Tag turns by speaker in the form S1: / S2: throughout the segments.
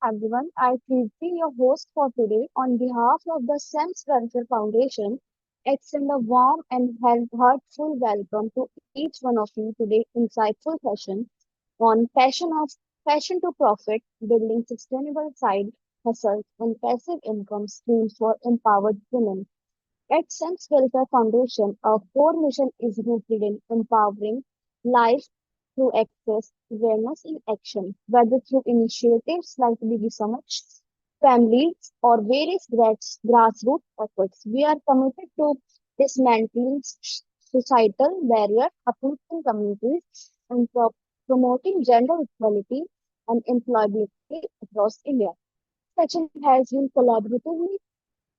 S1: everyone. I will be your host for today on behalf of the SEMS Welfare Foundation. Extend a warm and heartful welcome to each one of you today insightful session on passion to profit, building sustainable side hustles and passive income streams for empowered women. At SEMS Welfare Foundation, our core mission is rooted in empowering life through access, awareness, and action, whether through initiatives like Digi Samaj, families, or various grassroots efforts. We are committed to dismantling societal barriers, uplifting communities, and promoting gender equality and employability across India. Session has been collaboratively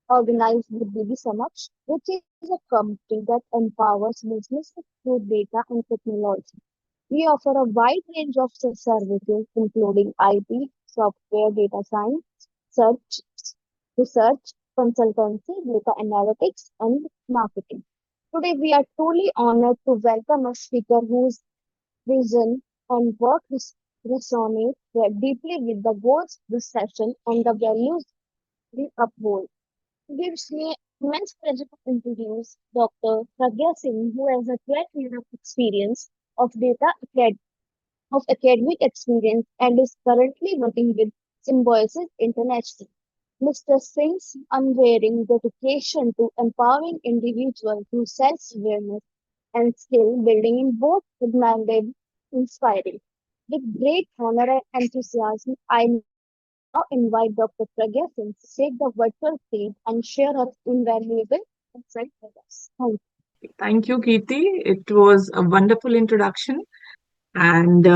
S1: organized with Digi Samaj, which is a company that empowers businesses through data and technology. We offer a wide range of services, including IT, software, data science, search, research, consultancy, data analytics, and marketing. Today, we are truly honored to welcome a speaker whose vision and work resonate deeply with the goals of this session and the values we uphold. It gives me immense pleasure to introduce Dr. Pragya Singh, who has a 12 years of experience of academic experience and is currently working with Symbiosis International. Mr. Singh's unwavering dedication to empowering individuals through self-awareness and skill building in both admirable and inspiring. With great honor and enthusiasm, I now invite Dr. Pragya Singh to take the virtual stage and share her invaluable insight with us. Thank you.
S2: Thank you, Kirti. It was a wonderful introduction, and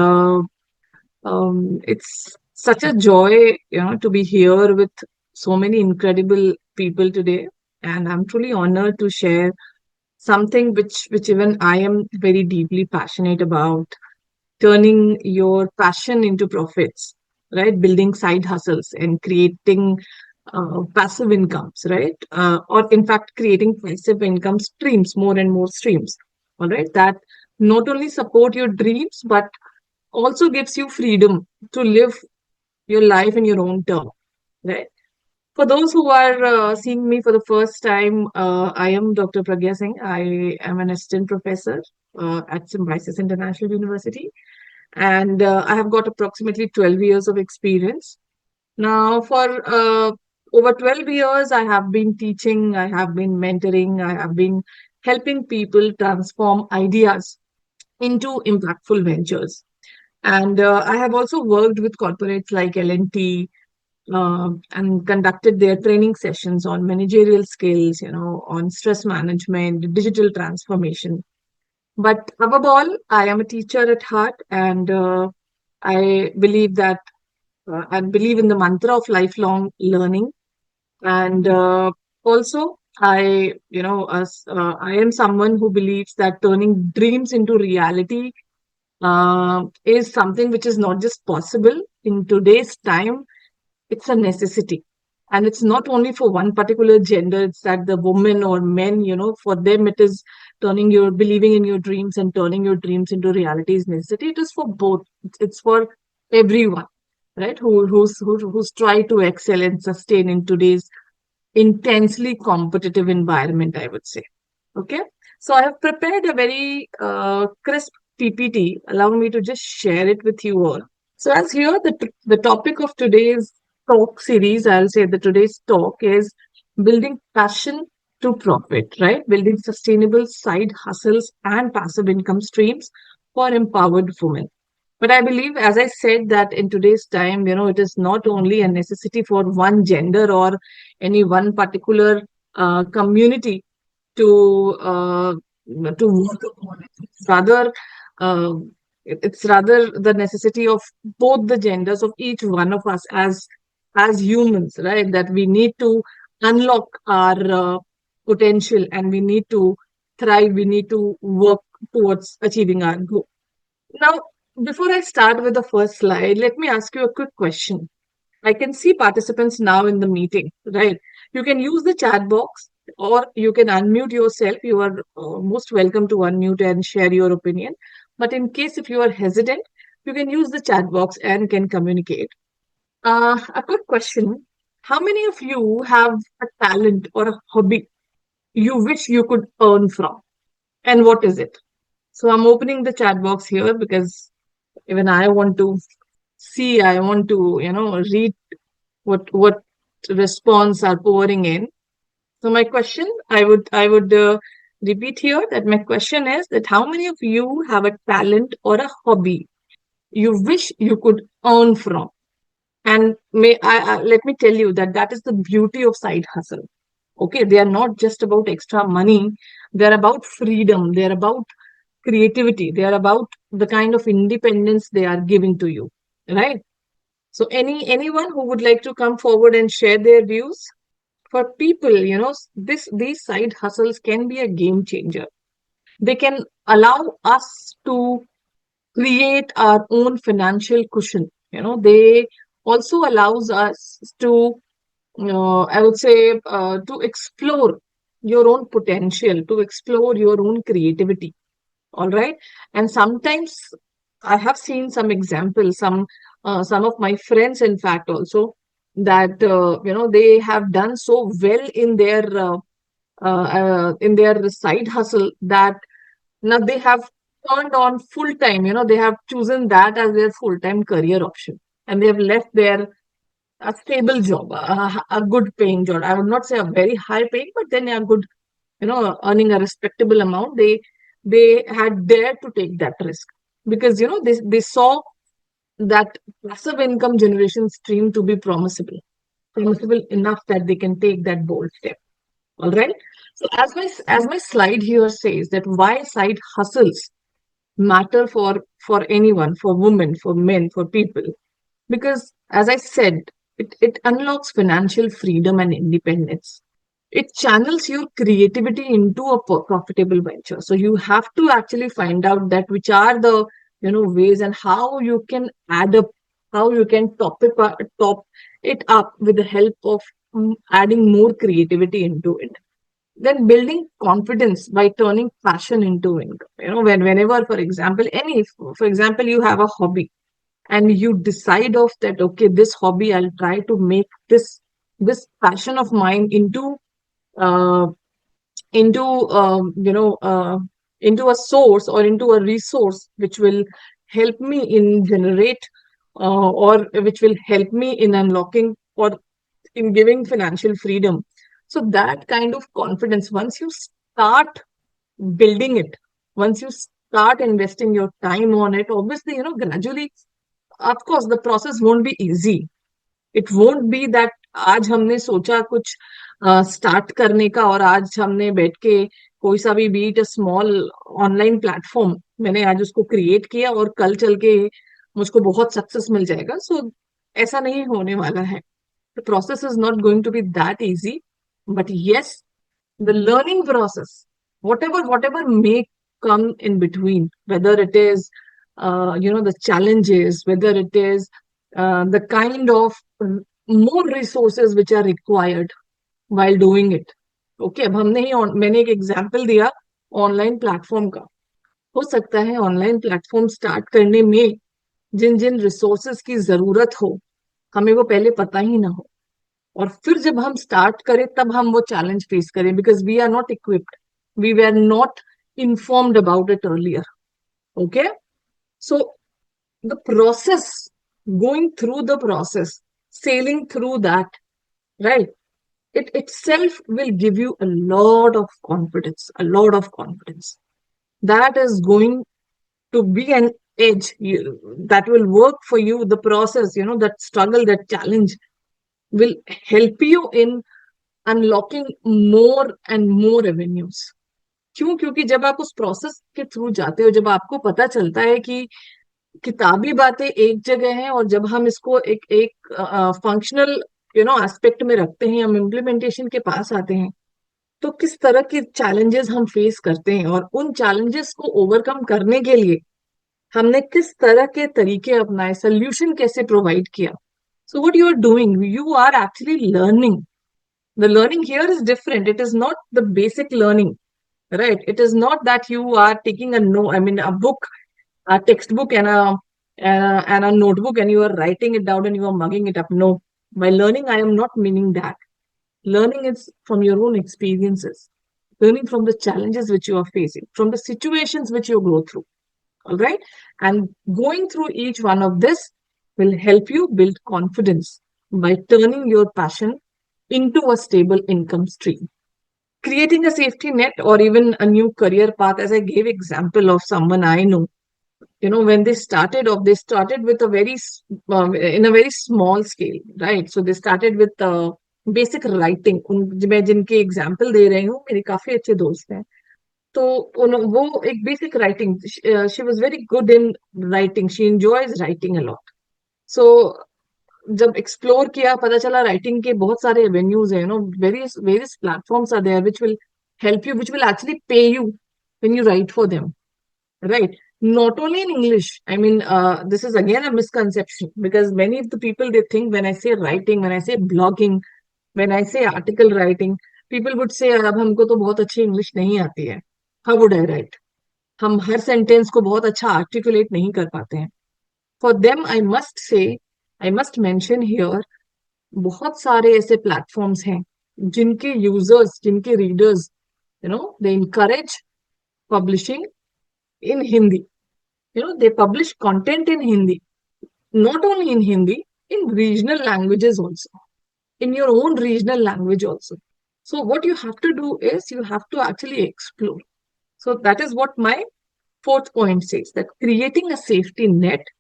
S2: it's such a joy, to be here with so many incredible people today. And I'm truly honored to share something which even I am very deeply passionate about, turning your passion into profits, right? Building side hustles and creating passive incomes, right? Or in fact, creating passive income streams, more and more streams, all right? That not only support your dreams, but also gives you freedom to live your life in your own term, right? For those who are seeing me for the first time, I am Dr. Pragya Singh. I am an assistant professor at Symbiosis International University, and I have got approximately 12 years of experience. Now, for over 12 years, I have been teaching, I have been mentoring, I have been helping people transform ideas into impactful ventures. And I have also worked with corporates like L&T and conducted their training sessions on managerial skills, on stress management, digital transformation. But above all, I am a teacher at heart, and I believe that I believe in the mantra of lifelong learning. And also, I am someone who believes that turning dreams into reality is something which is not just possible in today's time, it's a necessity. And it's not only for one particular gender, it's that the women or men, for them, it is believing in your dreams and turning your dreams into reality is necessity. It is for both. It's for everyone, right? Who's try to excel and sustain in today's intensely competitive environment, I would say. Okay. So I have prepared a very crisp PPT. Allow me to just share it with you all. So as here, the topic of today's talk series, I'll say that today's talk is building passion to profit, right? Building sustainable side hustles and passive income streams for empowered women. But I believe, as I said, that in today's time, it is not only a necessity for one gender or any one particular community to work upon it. Uh, it's rather the necessity of both the genders of each one of us as humans, right? That we need to unlock our potential and we need to thrive. We need to work towards achieving our goal. Now, before I start with the first slide, let me ask you a quick question. I can see participants now in the meeting, right? You can use the chat box or you can unmute yourself. You are most welcome to unmute and share your opinion. But in case if you are hesitant, you can use the chat box and can communicate. A quick question. How many of you have a talent or a hobby you wish you could earn from? And what is it? So I'm opening the chat box here because even I want to see, I want to, read what response are pouring in. So my question, I would repeat here that my question is that how many of you have a talent or a hobby you wish you could earn from? And let me tell you that that is the beauty of side hustle. Okay, they are not just about extra money. They are about freedom. They are about creativity. They are about the kind of independence they are giving to you, right? So anyone who would like to come forward and share their views? For people, this these side hustles can be a game changer. They can allow us to create our own financial cushion. They also allows us to, I would say, to explore your own potential, to explore your own creativity. All right. And sometimes I have seen some examples, some of my friends, in fact, also that they have done so well in their side hustle that now they have turned on full time. They have chosen that as their full time career option, and they have left their a stable job, a good paying job. I would not say a very high paying, but then a good, earning a respectable amount. They had dared to take that risk because they saw that passive income generation stream to be promisable enough that they can take that bold step. All right. So as my slide here says that why side hustles matter for anyone, for women, for men, for people, because as I said, it unlocks financial freedom and independence. It channels your creativity into a profitable venture. So you have to actually find out that which are the ways and how you can add up, how you can top it up with the help of adding more creativity into it. Then building confidence by turning passion into income. Whenever, for example, for example, you have a hobby and you decide of that, okay, this hobby, I'll try to make this passion of mine uh, into into a source or into a resource which will help me in generate or which will help me in unlocking or in giving financial freedom. So that kind of confidence, once you start building it, once you start investing your time on it, obviously, gradually, of course, the process won't be easy. It won't be that आज हमने सोचा कुछ start करने का और आज हमने बैठ के कोई सा भी be it a small online platform मैंने आज उसको क्रिएट किया और कल चल के मुझको बहुत सक्सेस मिल जाएगा. सो ऐसा नहीं होने वाला है. The process is not going to be that easy, but yes, the learning process, whatever may come in between, whether it is the challenges, whether it is the kind of more resources which are required while doing it. Okay, अब हमने ही मैंने एक example दिया online platform का. हो सकता है online platform start करने में जिन जिन रिसोर्सेज की जरूरत हो हमें वो पहले पता ही ना हो, और फिर जब हम स्टार्ट करें तब हम वो चैलेंज फेस करें because we are not equipped, we were not informed about it earlier. Okay, so the process, going through the process, sailing through that, right, it itself will give you a lot of confidence, a lot of confidence that is going to be an edge that will work for you. The process, that struggle, that challenge will help you in unlocking more and more avenues. क्यों? क्योंकि जब आप उस process के through जाते हो, जब आपको पता चलता है कि किताबी बातें एक जगह हैं और जब हम इसको एक एक फंक्शनल एस्पेक्ट में रखते हैं, हम इम्प्लीमेंटेशन के पास आते हैं, तो किस तरह के चैलेंजेस हम फेस करते हैं और उन चैलेंजेस को ओवरकम करने के लिए हमने किस तरह के तरीके अपनाए, सोल्यूशन कैसे प्रोवाइड किया. So what you are doing, you are actually learning. The learning here is different. It is not the basic learning, right? It is not that you are taking a no, I mean a book, a textbook, and and a notebook and you are writing it down and you are mugging it up. No, by learning, I am not meaning that. Learning is from your own experiences, learning from the challenges which you are facing, from the situations which you go through. All right. And going through each one of this will help you build confidence by turning your passion into a stable income stream. Creating a safety net or even a new career path, as I gave example of someone I know, when they started off, they started with a in a very small scale, right? So they started with basic writing. मैं जिनके example दे रही हूँ, मेरे काफी अच्छे दोस्त हैं, तो वो एक basic writing, she was very good in writing, she enjoys writing a lot. So जब एक्सप्लोर किया, पता चला राइटिंग के बहुत सारे एवेन्यूज हैं, various various platforms are there which will help you, which will actually pay you when you write for them. Right. Not only in English. I mean, this is again a misconception because many of the people, they think when I say writing, when I say blogging, when I say article writing, people would say, अब हमको तो बहुत अच्छी English नहीं आती है. How would I write? हम हर sentence को बहुत अच्छा आर्टिकुलेट नहीं कर पाते हैं. For them I must say, I must mention here, बहुत सारे ऐसे प्लेटफॉर्म्स हैं जिनके यूजर्स, जिनके readers, they encourage publishing in Hindi. They publish content in Hindi, not only in Hindi, in regional languages also, in your own regional language also. So what you have to do is you have to actually explore. So that is what my fourth point says, that creating a safety net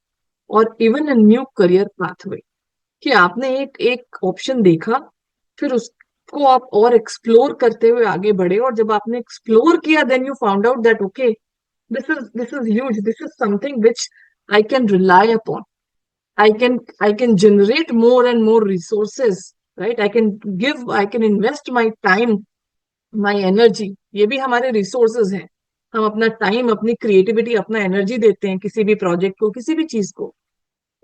S2: or even a new career pathway. कि आपने एक एक option देखा, फिर उसको आप और explore करते हुए आगे बढ़े, और जब आपने एक्सप्लोर किया, then you found out that okay, this is huge, this is something which I can rely upon. I can generate more and more resources, right? I can invest my time, my energy. ये भी हमारे resources हैं. हम अपना time, अपनी creativity, अपना energy देते हैं किसी भी प्रोजेक्ट को, किसी भी चीज को.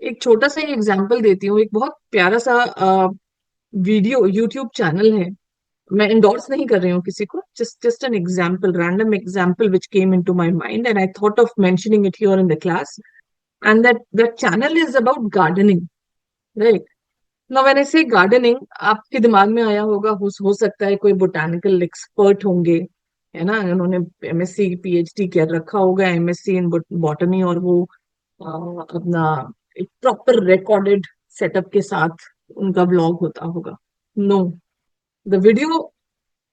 S2: एक छोटा सा एग्जांपल देती हूँ. एक बहुत प्यारा सा वीडियो यूट्यूब चैनल है. मैं इंडोर्स नहीं कर रही हूँ किसी को, just an example, random example which came in to my mind and I thought of mentioning it here in the class. And that channel is about gardening, right? Now when I say gardening, आपके दिमाग में आया होगा, हो सकता है कोई botanical expert होंगे, है ना, उन्होंने एमएससी पीएचडी कर रखा होगा, एमएससी इन बॉटनी, और वो अपना एक प्रॉपर रिकॉर्डेड सेटअप के साथ उनका ब्लॉग होता होगा. No, the video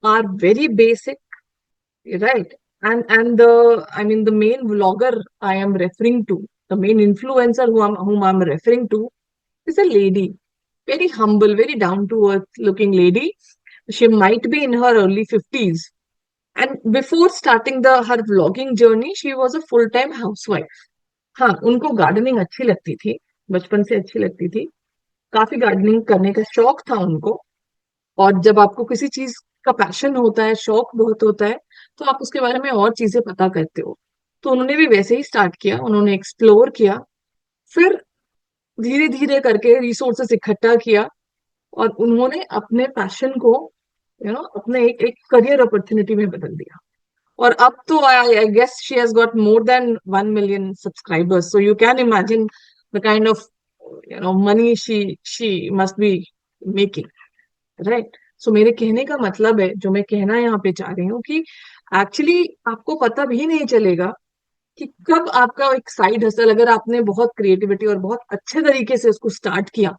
S2: are very basic, right? And the main vlogger I am referring to, the main influencer whom I'm referring to, is a lady, very humble, very down to earth looking lady. She might be in her early 50s, and before starting the her vlogging journey, she was a full time housewife. हाँ, उनको gardening अच्छी लगती थी, बचपन से अच्छी लगती थी, काफी गार्डनिंग करने का शौक था उनको. और जब आपको किसी चीज का पैशन होता है, शौक बहुत होता है, तो आप उसके बारे में और चीजें पता करते हो. तो उन्होंने भी वैसे ही स्टार्ट किया, उन्होंने एक्सप्लोर किया, फिर धीरे धीरे करके रिसोर्सेस इकट्ठा किया, और उन्होंने अपने पैशन को अपने एक एक करियर अपॉर्चुनिटी में बदल दिया. और अब तो I guess she has got more than 1 million subscribers, so you can imagine the kind of money she must be making, right? So मेरे कहने का मतलब है, जो मैं कहना यहाँ पे चाह रही हूँ, कि एक्चुअली आपको पता भी नहीं चलेगा कि कब आपका एक साइड हसल, अगर आपने बहुत क्रिएटिविटी और बहुत अच्छे तरीके से उसको स्टार्ट किया,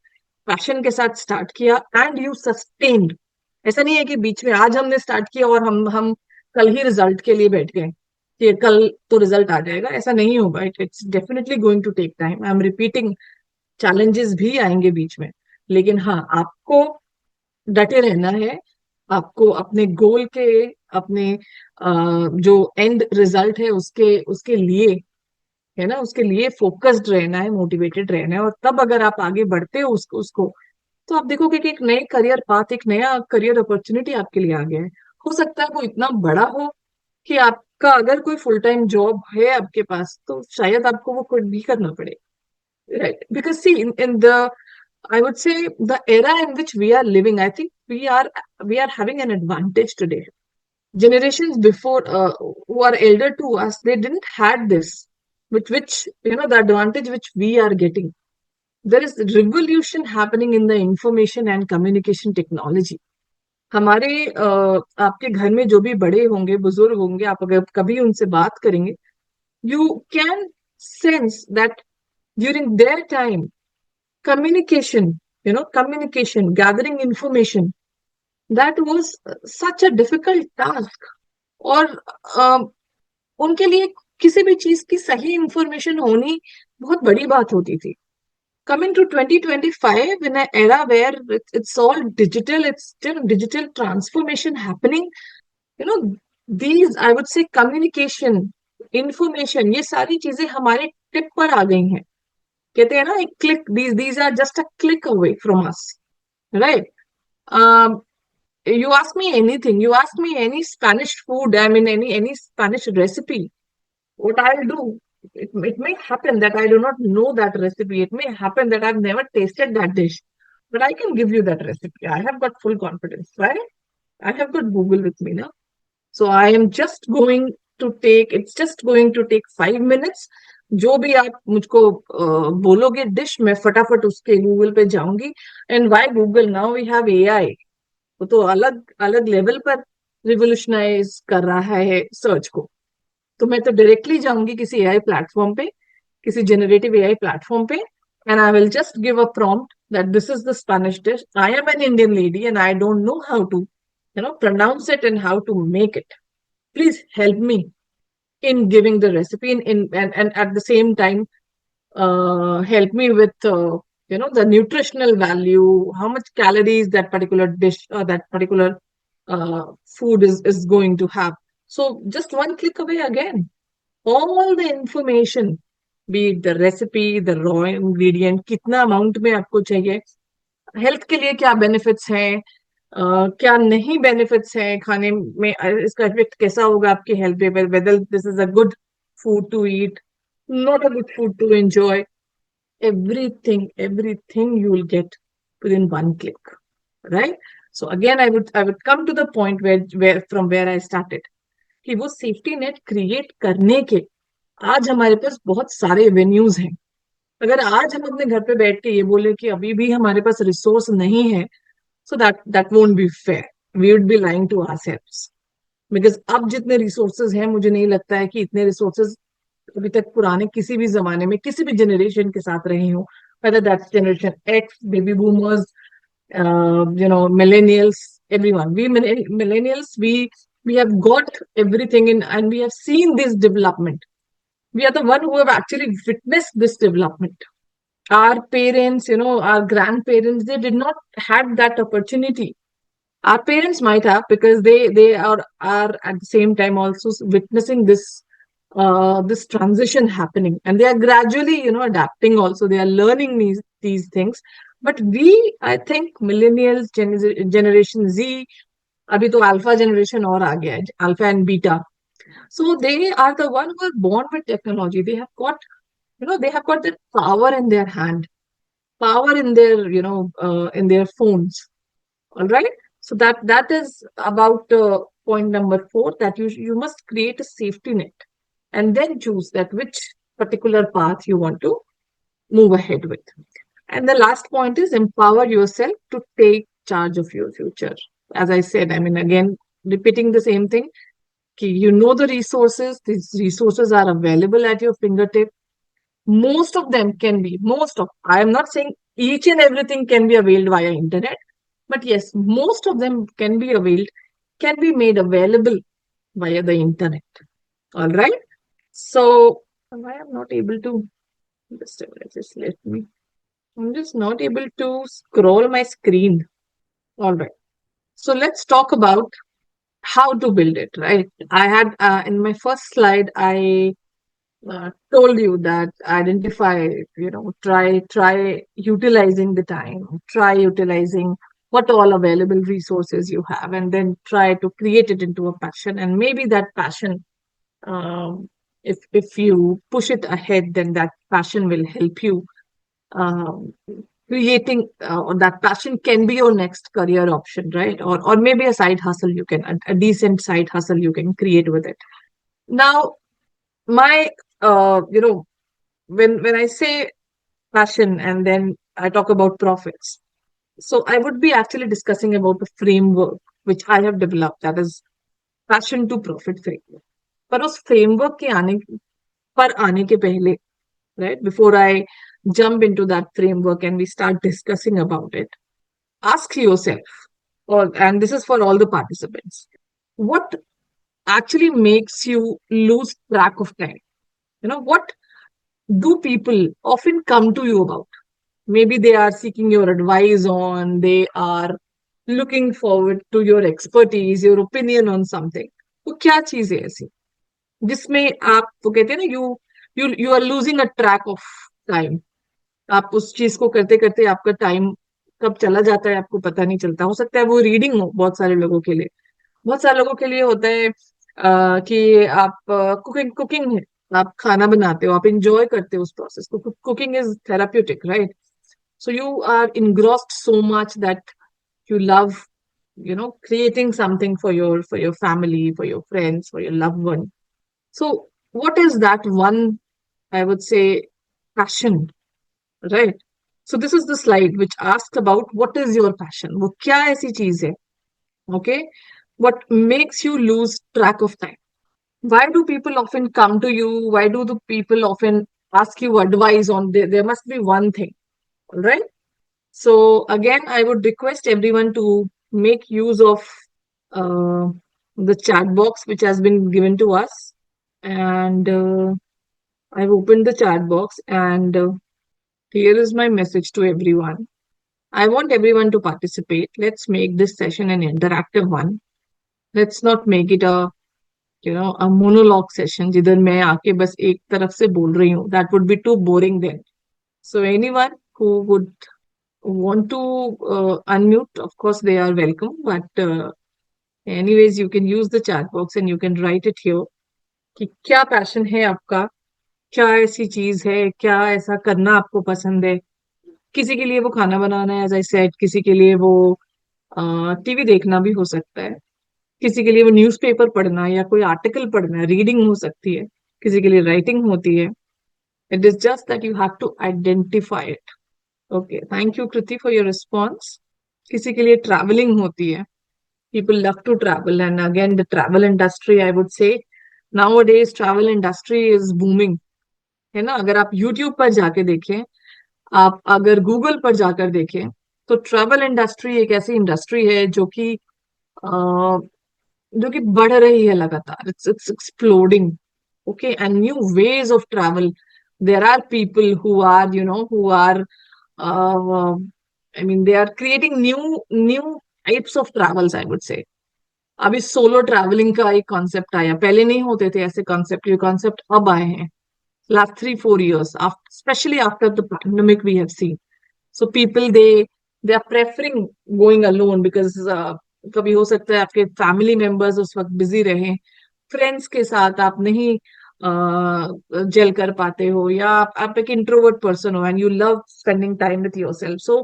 S2: पैशन के साथ स्टार्ट किया, एंड यू सस्टेन्ड. ऐसा नहीं है कि बीच में आज हमने स्टार्ट किया और हम कल ही रिजल्ट के लिए बैठ गए कि कल तो रिजल्ट आ जाएगा. ऐसा नहीं होगा. It's definitely going to take time. I am repeating, challenges भी आएंगे बीच में, लेकिन हाँ, आपको डटे रहना है. आपको अपने गोल के, अपने जो एंड रिजल्ट है उसके उसके लिए, है ना, उसके लिए फोकस्ड रहना है, मोटिवेटेड रहना है. और तब अगर आप आगे बढ़ते हो उसको, तो आप देखोगे कि एक नए करियर पाथ, एक नया करियर अपॉर्चुनिटी आपके लिए आ गया है. हो सकता है वो इतना बड़ा हो कि आपका अगर कोई फुल टाइम जॉब है आपके पास, तो शायद आपको वो कुछ भी करना पड़े, right? Because see, in the, I would say, the era in which we are living, I think we are having an advantage today. Generations before, who are elder to us, they didn't had this. which the advantage which we are getting. There is revolution happening in the information and communication technology. हमारे आपके घर में जो भी बड़े होंगे, बुजुर्ग होंगे, आप अगर कभी उनसे बात करेंगे, you can sense that during their time, communication, communication, gathering information, that was such a difficult task. और उनके लिए किसी भी चीज की सही इंफॉर्मेशन होनी बहुत बड़ी बात होती थी. Coming to 2025, in an era where it's all digital, it's still digital transformation happening. you know these, I would say, communication, information, ये सारी चीजें हमारे टिप पर आ गई हैं. कहते हैं ना, एक click, these are just a click away from us, right? um, you ask me anything, you ask me any Spanish food, I mean any Spanish recipe, what I'll do, it may happen that I do not know that recipe. It may happen that I've never tasted that dish, but I can give you that recipe. I have got full confidence, right? I have got Google with me now. So I am just going to take, it's just going to take 5 minutes. जो भी आप मुझको बोलोगे dish, मैं फटाफट उसके Google पे जाऊंगी. And why Google, now we have AI. वो तो अलग अलग लेवल पर रिवोल्यूशनाइज कर रहा है सर्च को. तो मैं तो डायरेक्टली जाऊंगी किसी एआई प्लेटफॉर्म पे, किसी जनरेटिव एआई प्लेटफॉर्म पे, and I will just give a prompt that this is the Spanish dish. I am an Indian lady and I don't know how to pronounce it and how to make it. Please help me in giving the recipe and at the same time help me with the nutritional value, how much calories that particular dish or that particular food is going to have. So just one click away again, all the information, be it the recipe, the raw ingredient, कितना amount में आपको चाहिए, health के लिए क्या benefits हैं, क्या नहीं बेनिफिट्स हैं खाने में, इसका इफेक्ट कैसा होगा आपकी हेल्थ पे, whether this is a good food to eat, not a good food to enjoy. Everything you will get within one click, right? So again, I would come to the point where from where I started, कि वो safety net create करने के आज हमारे पास बहुत सारे venues हैं. अगर आज हम अपने घर पे बैठ के ये बोले कि अभी भी हमारे पास रिसोर्स नहीं है, so that won't be fair. We would be lying to ourselves. Because अब जितने रिसोर्सेज हैं, मुझे नहीं लगता है कि इतने रिसोर्सेज अभी तक पुराने किसी भी जमाने में किसी भी जनरेशन के साथ रहे हों. Whether that's generation X, baby boomers, millennials, everyone. We millennials, we have got everything in, and we have seen this development. We are the one who have actually witnessed this development. Our parents, our grandparents, they did not had that opportunity. Our parents might have, because they are at the same time also witnessing this transition happening, and they are gradually adapting also, they are learning these things. But we, I think millennials, generation Z, abhi to alpha generation और आ गया है, alpha and beta. So they are the one who are born with technology. They have got they have got that power in their hand, power in their in their phones. All right. So that is about point number 4, that you must create a safety net and then choose that which particular path you want to move ahead with. And the last point is empower yourself to take charge of your future. As I said, I mean, again, repeating the same thing, you know the resources, these resources are available at your fingertip. Most of them can be, I am not saying each and everything can be availed via internet, but yes, most of them can be availed, can be made available via the internet. All right. So I am not able to, just let me, I'm just not able to scroll my screen. All right. So let's talk about how to build it, right? I had in my first slide, I told you that identify, try utilizing the time, try utilizing what all available resources you have, and then try to create it into a passion. And maybe that passion, um, if you push it ahead, then that passion will help you um, creating, or that passion can be your next career option, right? Or maybe a side hustle, you can a decent side hustle you can create with it. Now, my when I say passion and then I talk about profits, so I would be actually discussing about the framework which I have developed, that is passion to profit framework. पर उस framework के आने के पहले, right, before I jump into that framework and we start discussing about it, ask yourself, and this is for all the participants, what actually makes you lose track of time? What do people often come to you about? Maybe they are seeking your advice on, they are looking forward to your expertise, your opinion on something. तो क्या चीज है ऐसी जिसमें आप, वो कहते हैं ना, you you are losing a track of time. आप उस चीज को करते करते आपका टाइम कब चला जाता है आपको पता नहीं चलता। हो सकता है वो रीडिंग हो बहुत सारे लोगों के लिए, बहुत सारे लोगों के लिए होता है कि आप कुकिंग कुकिंग है, आप खाना बनाते हो, आप इंजॉय करते हो उस प्रोसेस को। Cooking is therapeutic, right? So you are engrossed so much that you love, creating something for your family, for your friends, for your loved one. So what is that one, I would say, passion, right? So this is the slide which asks about what is your passion? वो क्या ऐसी चीज है, okay? What makes you lose track of time? Why do people often come to you? Why do the people often ask you advice on? There must be one thing, all right? So again, I would request everyone to make use of uh, the chat box which has been given to us. And I've opened the chat box, and here is my message to everyone. I want everyone to participate. Let's make this session an interactive one. Let's not make it a monologue session जिधर मैं आके बस एक तरफ से बोल रही हूँ. That would be too boring then. So anyone who would want to unmute, of course, they are welcome. But anyways, you can use the chat box and you can write it here कि क्या passion है आपका, क्या ऐसी चीज है, क्या ऐसा करना आपको पसंद है। किसी के लिए वो खाना बनाना है, एज आई सेड, किसी के लिए वो टीवी देखना भी हो सकता है, किसी के लिए वो न्यूज़पेपर पढ़ना या कोई आर्टिकल पढ़ना है, रीडिंग हो सकती है, किसी के लिए राइटिंग होती है। It is just that you have to identify it. Okay, thank you Kriti for your response. किसी के लिए ट्रैवलिंग होती है, people love to travel, and again the travel industry, I would say nowadays travel industry is booming, है ना? अगर आप YouTube पर जाके देखें, आप अगर गूगल पर जाकर देखें, तो ट्रैवल इंडस्ट्री एक ऐसी इंडस्ट्री है जो कि बढ़ रही है लगातार। It's exploding, okay, and new ways of travel. There are people who are I mean they are creating new new types of travels, I would say. अभी सोलो ट्रैवलिंग का एक कॉन्सेप्ट आया, पहले नहीं होते थे ऐसे कॉन्सेप्ट, ये कॉन्सेप्ट अब आए हैं last 3-4 years, especially after the pandemic we have seen. So people, they are preferring going alone because कभी हो सकता है आपके फैमिली मेंबर्स उस वक्त बिजी रहे, फ्रेंड्स के साथ आप नहीं जेल कर पाते हो, या आप एक इंट्रोवर्ट पर्सन हो and you love spending time with yourself. So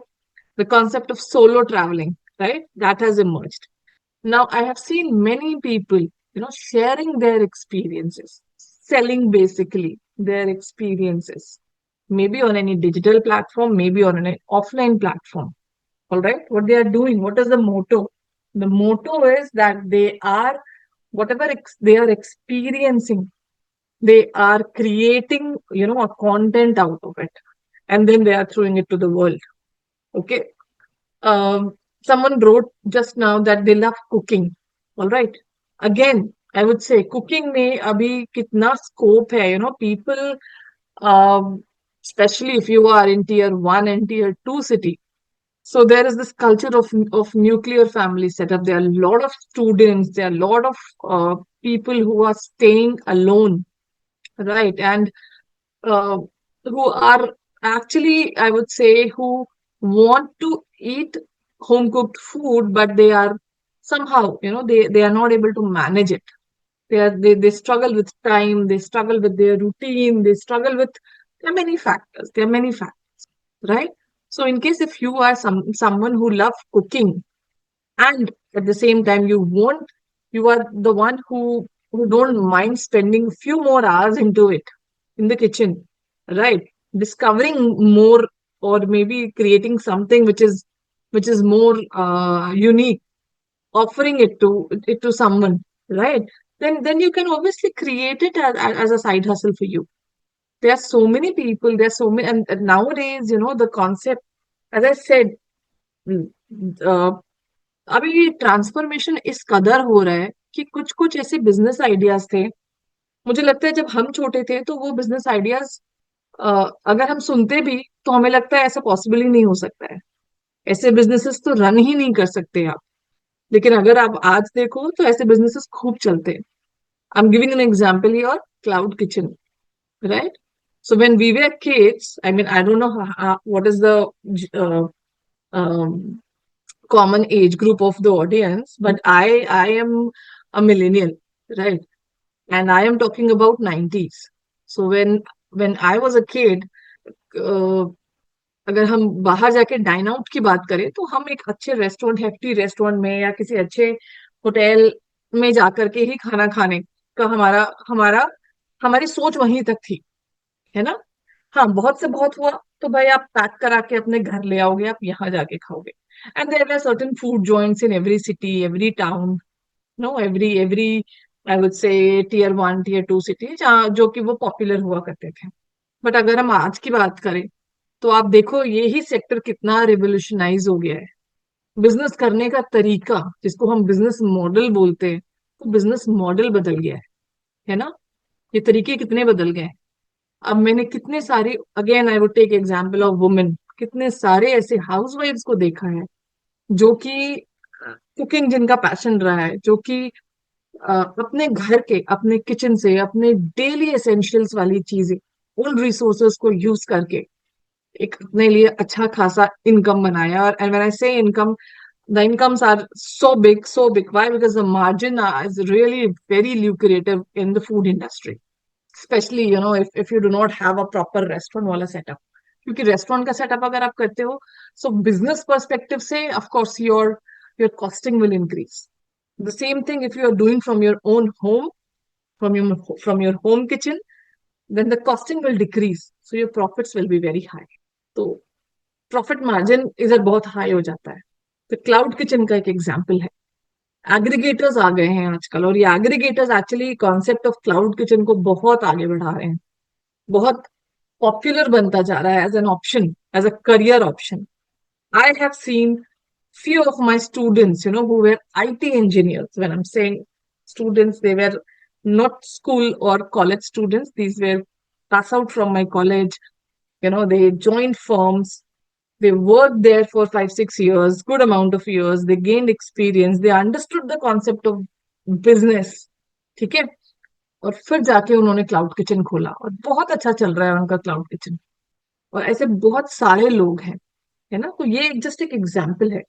S2: the concept of solo travelling, right, that has emerged. Now, I have seen many people, sharing their experiences, selling basically their experiences, maybe on any digital platform, maybe on an offline platform. All right, what they are doing, what is the motto? The motto is that they are, whatever they are experiencing, they are creating, a content out of it, and then they are throwing it to the world. Okay. Someone wrote just now that they love cooking. All right. Again, I would say cooking में अभी कितना scope है, people, um, especially if you are in tier 1 and tier 2 city. So there is this culture of nuclear family setup. There are a lot of students, there are a lot of people who are staying alone, right? And uh, who are actually, I would say, who want to eat home cooked food, but they are somehow, they are not able to manage it. They struggle with time, they struggle with their routine, they struggle with, there are many factors. There are many factors, right? So in case if you are someone who love cooking, and at the same time you are the one who don't mind spending few more hours into it in the kitchen, right? Discovering more, or maybe creating something which is more unique, offering it to someone, right? Then you can obviously create it as a side hustle for you. There are so many people, there's so many, and nowadays, the concept, as I said, mm, uh, अभी transformation इस कदर हो रहा है कि कुछ कुछ ऐसे बिजनेस आइडियाज थे, मुझे लगता है जब हम छोटे थे तो वो बिजनेस आइडियाज अगर हम सुनते भी तो हमें लगता है ऐसा पॉसिबल ही नहीं हो सकता है, ऐसे बिजनेसेस तो रन ही नहीं कर सकते आप। लेकिन अगर आप आज देखो तो ऐसे बिजनेसेस खूब चलते हैं। I am giving an example here, cloud kitchen, right? So when we were kids, I mean, I don't know what is the uh, um, common age group of the audience, but I am a millennial, right? And I am talking about 90s. So when I was a kid, uh, अगर हम बाहर जाके dine out की बात करें तो हम एक अच्छे रेस्टोरेंट, हेफ्टी रेस्टोरेंट में या किसी अच्छे होटल में जाकर के ही खाना खाने का हमारा हमारा हमारी सोच वहीं तक थी, है ना? हाँ, बहुत से बहुत हुआ तो भाई आप पैक करा के अपने घर ले आओगे, आप यहाँ जाके खाओगे। And there were certain food joints in every city, every town, no, every I would say tier 1 tier 2 city, जहाँ जो कि वो पॉपुलर हुआ करते थे। बट अगर हम आज की बात करें तो आप देखो यही सेक्टर कितना रिवोल्यूशनाइज हो गया है। बिजनेस करने का तरीका, जिसको हम बिजनेस मॉडल बोलते हैं, तो बिजनेस मॉडल बदल गया है ना? ये तरीके कितने बदल गए हैं। अब मैंने कितने सारे, again I would take example of women, कितने सारे ऐसे हाउसवाइफ्स को देखा है जो कि कुकिंग जिनका पैशन रहा है, जो कि अपने घर के, अपने किचन से, अपने डेली एसेंशियल्स वाली चीजें, उन रिसोर्सेस को यूज करके एक अपने लिए अच्छा खासा इनकम बनाया। और व्हेन आई से income, the incomes are so big. Why? Because the margin is really very lucrative in the food industry, especially if you do not have a proper restaurant वाला setup, क्योंकि restaurant का setup अगर आप करते हो, so business perspective से of course your costing will increase. The same thing if you are doing from your own home, from your home kitchen, then the costing will decrease, so your profits will be very high। तो profit margin इधर बहुत high हो जाता है। तो cloud kitchen का एक example है। एग्रीगेटर्स आ गए हैं आजकल, और ये aggregators actually concept of cloud kitchen को बहुत आगे बढ़ा रहे हैं, बहुत पॉपुलर बनता जा रहा है as an option, as a career option. I have seen few of my students, who were IT engineers. When I'm saying students, they were not school or college students. These were pass out from my college. They joined firms. They worked there for 5 6 years, good amount of years. They gained experience. They understood the concept of business. ठीक है? और फिर जाके उन्होंने cloud kitchen खोला और बहुत अच्छा चल रहा है उनका क्लाउड किचन। और ऐसे बहुत सारे लोग हैं, है ना? तो ये जस्ट एक एग्जाम्पल है।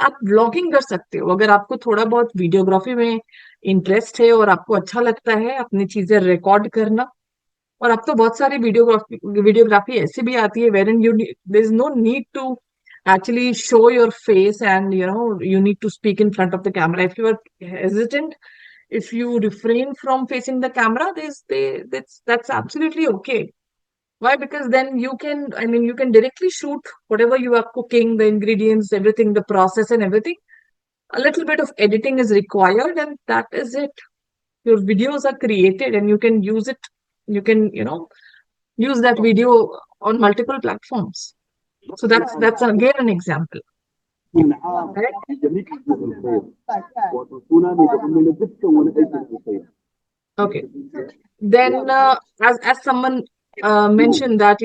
S2: आप ब्लॉगिंग कर सकते हो अगर आपको थोड़ा बहुत वीडियोग्राफी में इंटरेस्ट है और आपको अच्छा लगता है अपनी चीजें रिकॉर्ड करना। और अब तो बहुत सारी वीडियोग्राफी ऐसी भी आती है wherein you there is no need to actually show your face, and you need to speak in front of the camera. If you are hesitant, if you refrain from facing the camera, that's absolutely okay. Why? Because then you can directly shoot whatever you are cooking, the ingredients, everything, the process and everything. A little bit of editing is required, and that is it. Your videos are created and you can use it. You can, use that video on multiple platforms. So that's again an example, right? Okay. Then, as someone mentioned that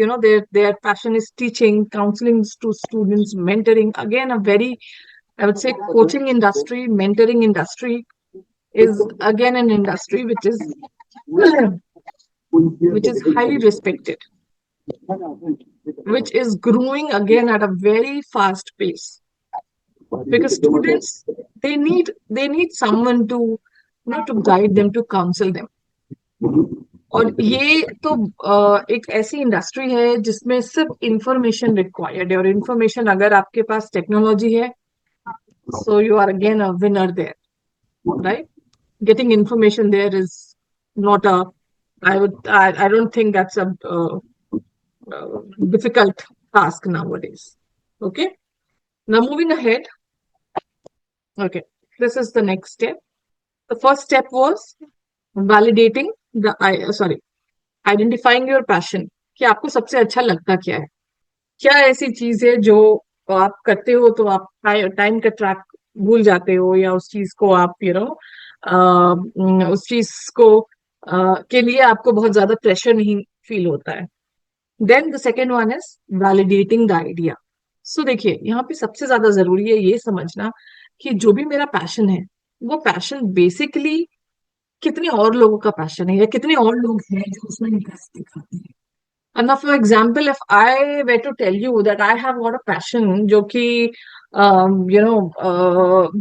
S2: their passion is teaching, counseling to students, mentoring. Again, a very, I would say, coaching industry, mentoring industry is again an industry which is highly respected, which is growing again at a very fast pace, because students, they need someone to to guide them, to counsel them। और ये तो एक ऐसी industry है जिसमें सिर्फ information required है, और इंफॉर्मेशन अगर आपके पास टेक्नोलॉजी है, so you are again a winner there, right? Getting information there is not a, I don't think that's a difficult task nowadays. Okay. Now moving ahead. Okay. This is the next step. The first step was validating sorry, identifying your passion, कि आपको सबसे अच्छा लगता क्या है, क्या ऐसी चीज है जो आप करते हो तो आप टाइम का ट्रैक भूल जाते हो, या उस चीज को आप उस चीज को के लिए आपको बहुत ज्यादा प्रेशर नहीं फील होता है. Then the second one is validating the idea. So देखिए, यहाँ पे सबसे ज्यादा जरूरी है ये समझना कि जो भी मेरा पैशन है, वो पैशन बेसिकली कितने और लोगों का पैशन है, या कितने और लोग हैं जो उसमें इंटरेस्ट दिखाते हैं. And now, for example, if I were to tell you that I have got a passion जो कि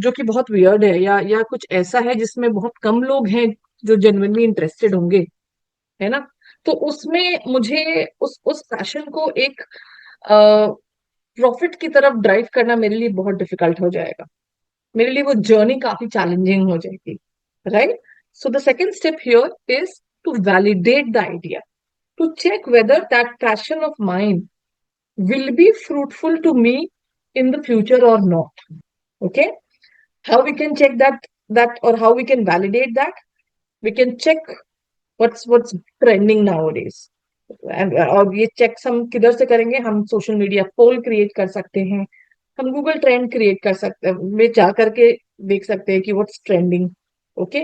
S2: जो कि बहुत वियर्ड है, या कुछ ऐसा है जिसमें बहुत कम लोग हैं जो जेन्युइनली इंटरेस्टेड होंगे, है ना, तो उसमें मुझे उस पैशन को एक प्रॉफिट की तरफ ड्राइव करना मेरे लिए बहुत डिफिकल्ट हो जाएगा. मेरे लिए वो जर्नी काफी चैलेंजिंग हो जाएगी. Right. So the second step here is to validate the idea, to check whether that passion of mine will be fruitful to me in the future or not. Okay. How we can check that or how we can validate that? We can check what's trending nowadays. और ये checks हम किधर से करेंगे? हम social media पोल create कर सकते हैं, हम गूगल ट्रेंड क्रिएट कर सकते हैं, में जा करके देख सकते हैं कि what's trending. Okay.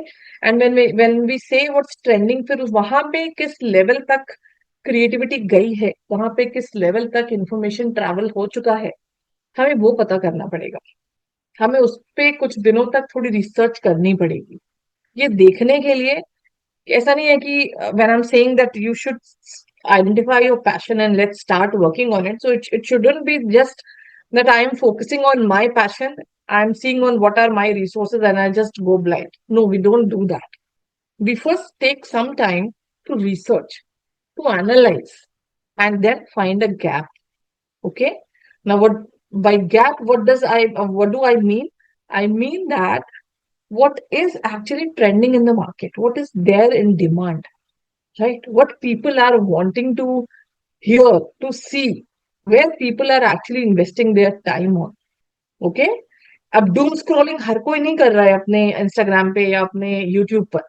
S2: And when we say what's trending, फिर वहां पे किस लेवल तक क्रिएटिविटी गई है, वहां पे किस लेवल तक इंफॉर्मेशन ट्रैवल हो चुका है, हमें वो पता करना पड़ेगा. हमें उस पे कुछ दिनों तक थोड़ी रिसर्च करनी पड़ेगी, ये देखने के लिए. ऐसा नहीं है कि when I'm saying that you should identify your passion and let's start working on it. So it shouldn't be just that I am focusing on my passion. I'm seeing on what are my resources and I just go blind. No, we don't do that. We first take some time to research, to analyze, and then find a gap. Okay. Now, by gap, what do I mean? I mean that what is actually trending in the market, what is there in demand, right? What people are wanting to hear, to see, where people are actually investing their time on. Okay. अब doom scrolling हर कोई नहीं कर रहा है अपने Instagram पे या अपने यूट्यूब पर.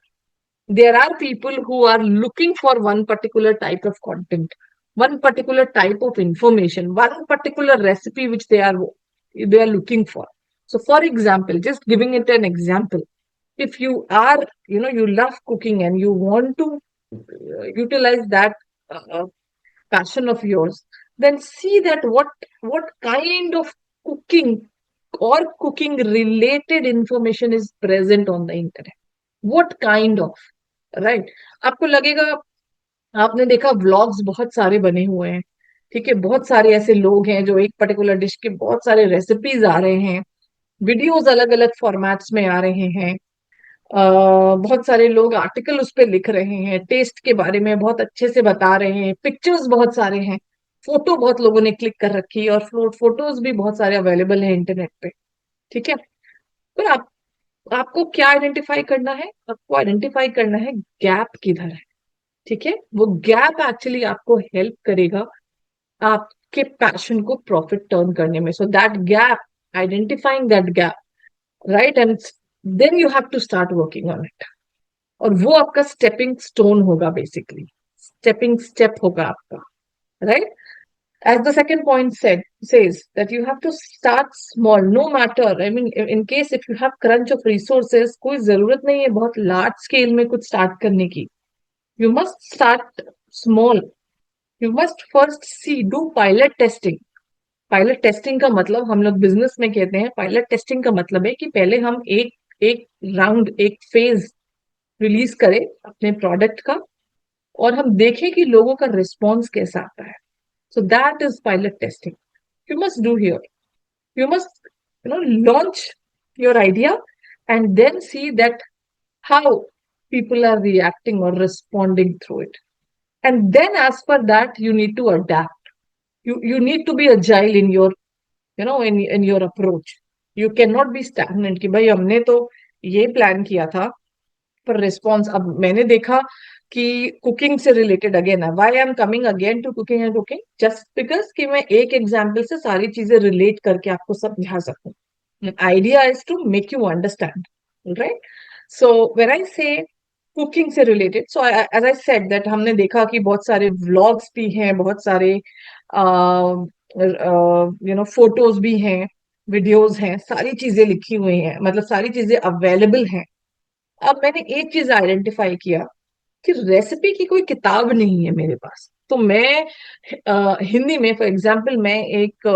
S2: There are people who are looking for one particular type of content, one particular type of information, one particular recipe which they are looking for. So for example, just giving it an example, if you are, you love cooking and you want to utilize that uh, passion of yours, then see that what kind of cooking or cooking related information is present on the internet. What kind of, right? आपको लगेगा, आपने देखा vlogs बहुत सारे बने हुए हैं, ठीक है, बहुत सारे ऐसे लोग हैं जो एक पर्टिकुलर डिश के बहुत सारे रेसिपीज आ रहे हैं, वीडियोस अलग अलग फॉर्मेट्स में आ रहे हैं. बहुत सारे लोग आर्टिकल उस पर लिख रहे हैं, टेस्ट के बारे में बहुत अच्छे से बता रहे हैं, पिक्चर्स बहुत सारे हैं, फोटो बहुत लोगों ने क्लिक कर रखी है, और फोटोज भी बहुत सारे अवेलेबल है इंटरनेट पे. ठीक है. पर आपको क्या आइडेंटिफाई करना है? आपको आइडेंटिफाई करना है गैप किधर है. ठीक है. वो गैप एक्चुअली आपको हेल्प करेगा आपके पैशन को प्रॉफिट टर्न करने में. So that gap, identifying that gap, right, and then you have to start working on it. और वो आपका स्टेपिंग स्टोन होगा, बेसिकली स्टेपिंग स्टेप होगा आपका. Right. As the second point says that you have to start small, no matter, I mean, in case if you have crunch of resources, कोई जरूरत नहीं है बहुत लार्ज स्केल में कुछ स्टार्ट करने की. You must start small. You must first see, do pilot testing. Pilot testing का मतलब हम लोग बिजनेस में कहते हैं, पायलट टेस्टिंग का मतलब है कि पहले हम एक एक राउंड, एक फेज रिलीज करें अपने प्रोडक्ट का, और हम देखें कि लोगों का रिस्पॉन्स कैसा आता है. So that is pilot testing. You must do here. You must, launch your idea and then see that how people are reacting or responding through it. And then as per that, you need to adapt. You need to be agile in your, in your approach. You cannot be stagnant कि भाई हमने तो ये plan किया था, पर response अब मैंने देखा कि कुकिंग से रिलेटेड अगेन है, why I am coming again to cooking and cooking, just because कि मैं एक एग्जाम्पल से सारी चीजें रिलेट करके आपको समझा सकूं. Idea is to make you understand, right? So when I say cooking से related, so as I said that हमने देखा कि बहुत सारे व्लॉग्स भी हैं, बहुत सारे फोटोज भी हैं, वीडियोज हैं, सारी चीजें लिखी हुई हैं, मतलब सारी चीजें अवेलेबल हैं. अब मैंने एक चीज आइडेंटिफाई किया कि रेसिपी की कोई किताब नहीं है मेरे पास. तो मैं हिंदी में फॉर एग्जाम्पल, मैं एक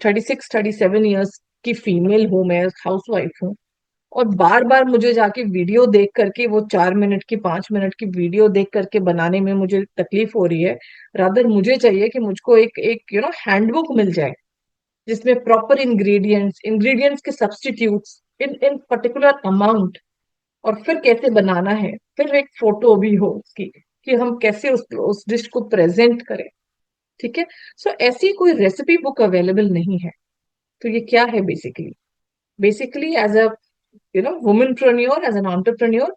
S2: 36-37 ईयर्स की फीमेल हूँ, मैं हाउस वाइफ हूँ, और बार बार मुझे जाके वीडियो देख करके, वो 4 मिनट की 5 मिनट की वीडियो देख करके बनाने में मुझे तकलीफ हो रही है. रादर मुझे चाहिए कि मुझको एक एक हैंडबुक मिल जाए जिसमें प्रॉपर इंग्रेडिएंट्स, इंग्रेडिएंट्स के सब्स्टिट्यूट्स इन इन पर्टिकुलर अमाउंट, और फिर कैसे बनाना है, फिर एक फोटो भी हो उसकी कि हम कैसे उस डिश को प्रेजेंट करें. ठीक है. सो ऐसी कोई रेसिपी बुक अवेलेबल नहीं है. तो ये क्या है basically? Basically as a womenpreneur, as an entrepreneur,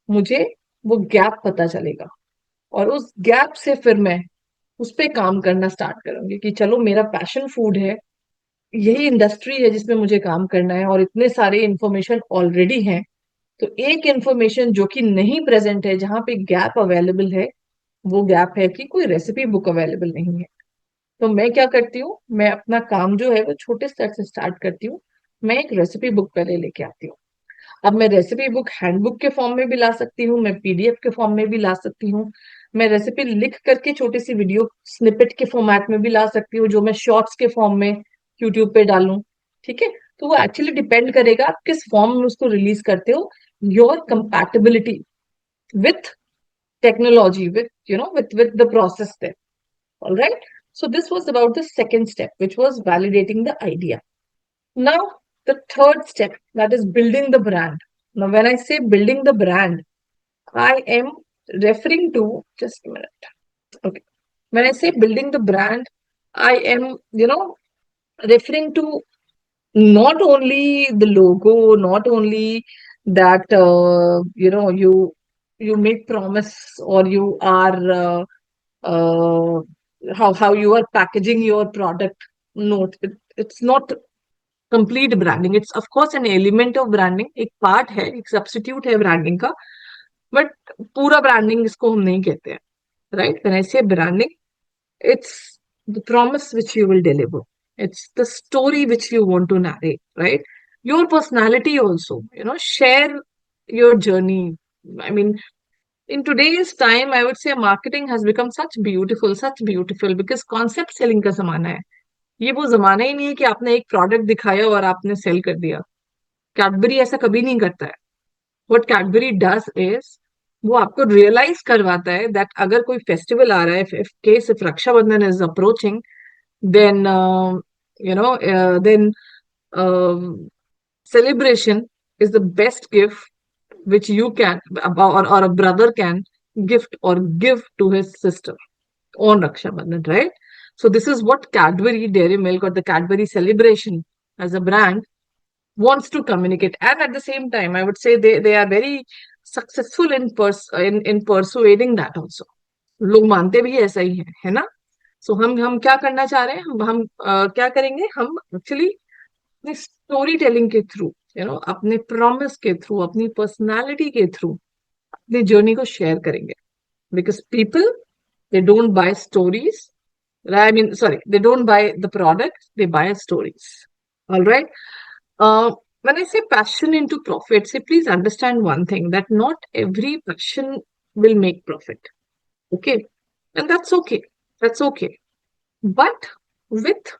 S2: मुझे वो गैप पता चलेगा, और उस गैप से फिर मैं उस पे काम करना स्टार्ट करूंगी कि चलो मेरा पैशन फूड है, यही इंडस्ट्री है जिसमें मुझे काम करना है, और इतने सारे इंफॉर्मेशन ऑलरेडी हैं. तो एक इंफॉर्मेशन जो कि नहीं प्रेजेंट है, जहां पे गैप अवेलेबल है, वो गैप है कि कोई रेसिपी बुक अवेलेबल नहीं है. तो मैं क्या करती हूँ, मैं अपना काम जो है वो छोटे स्तर से स्टार्ट करती हूँ. मैं एक रेसिपी बुक पहले लेके आती हूँ. अब मैं रेसिपी बुक हैंडबुक के फॉर्म में भी ला सकती हूँ, मैं पीडीएफ के फॉर्म में भी ला सकती हूँ, मैं रेसिपी लिख करके छोटी सी वीडियो स्निपेट के फॉर्मेट में भी ला सकती हूँ, जो मैं शॉर्ट्स के फॉर्म में यूट्यूब पे डालूं. ठीक है. तो वो एक्चुअली डिपेंड करेगा आप किस फॉर्म में उसको रिलीज करते हो, your compatibility with technology, with with the process there. All right. So this was about the second step, which was validating the idea. Now the third step, that is building the brand. Now when I say building the brand, I am referring to, just a minute. Okay. When I say building the brand, I am referring to not only the logo, not only that you make promise, or you are uh, how you are packaging your product. No, it's not complete branding. It's of course an element of branding, एक part है, एक substitute है branding का, but पूरा branding इसको हम नहीं कहते हैं. Right? When I say branding, it's the promise which you will deliver. It's the story which you want to narrate, right? Your personality also, share your journey. I mean, in today's time, I would say marketing has become such beautiful because concept selling का जमाना है. ये वो जमाना ही नहीं है कि आपने एक प्रोडक्ट दिखाया और आपने सेल कर दिया. कैडबरी ऐसा कभी नहीं करता है. व्हाट कैडबरी डज इज, वो आपको रियलाइज करवाता है दैट अगर कोई फेस्टिवल आ रहा है, if case if Rakshabandhan is approaching, then then celebration is the best gift which you can, or a brother can gift or give to his sister on Raksha Bandhan, right? So this is what Cadbury Dairy Milk, or the Cadbury Celebration as a brand, wants to communicate. And at the same time, I would say they are very successful in persuading that also. लोग मानते भी ऐसा ही है ना? सो हम क्या करना चाह रहे हैं, हम क्या करेंगे, हम एक्चुअली अपनी स्टोरी टेलिंग के थ्रू, अपने प्रॉमिस के थ्रू, अपनी पर्सनालिटी के थ्रू अपनी जर्नी को शेयर करेंगे. Because people, they don't buy stories, I mean sorry, they don't buy the product, they buy stories. All right. When I say passion into profit, say please understand one thing, that not every passion will make profit. Okay. And that's okay. That's okay. But with